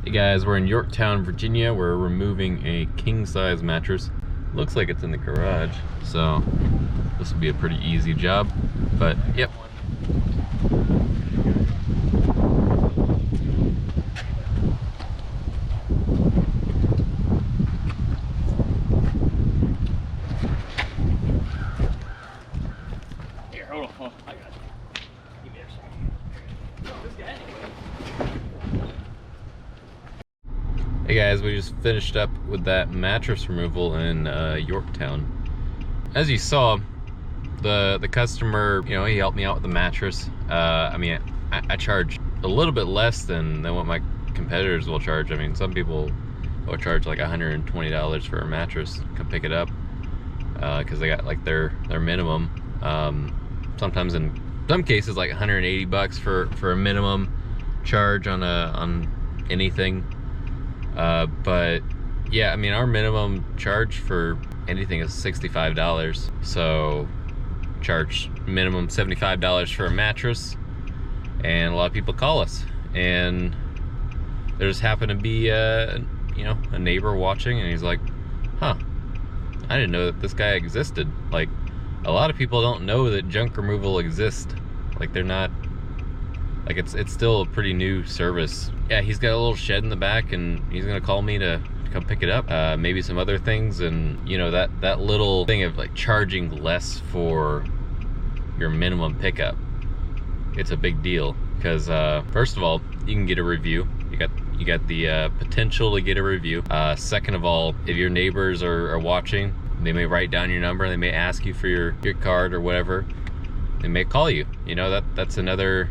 Hey guys, we're in Yorktown, Virginia. We're removing a king-size mattress. Looks like it's in the garage, so this will be a pretty easy job, but yep. Here, hold on. I got it. Give me a second. Oh, this guy anyway. Hey guys, we just finished up with that mattress removal in Yorktown. As you saw, the customer, you know, he helped me out with the mattress. I mean, I charge a little bit less than what my competitors will charge. I mean, some people will charge like $120 for a mattress. Come pick it up because they got like their minimum. Sometimes in some cases like 180 bucks for a minimum charge on anything. But yeah, I mean, our minimum charge for anything is $65. So charge minimum $75 for a mattress, and a lot of people call us, and there just happened to be you know, a neighbor watching, and he's like, huh, I didn't know that this guy existed. Like, a lot of people don't know that junk removal exists. Like, they're not, like, it's still a pretty new service. Yeah, he's got a little shed in the back, and he's gonna call me to come pick it up. Maybe some other things, and you know, that little thing of like charging less for your minimum pickup, it's a big deal, because first of all, you can get a review. You got the potential to get a review. Second of all, if your neighbors are watching, they may write down your number, they may ask you for your card or whatever. They may call you. You know, that's another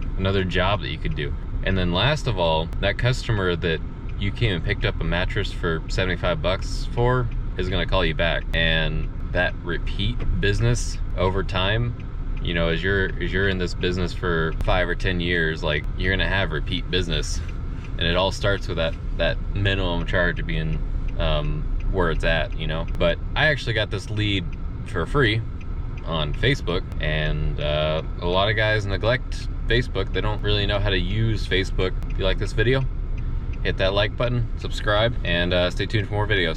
job that you could do. And then last of all, that customer that you came and picked up a mattress for 75 bucks for is gonna call you back. And that repeat business over time, you know, as you're in this business for 5 or 10 years, like, you're gonna have repeat business. And it all starts with that minimum charge being where it's at, you know. But I actually got this lead for free on Facebook, and a lot of guys neglect Facebook. They don't really know how to use Facebook. If you like this video, hit that like button, subscribe, and stay tuned for more videos.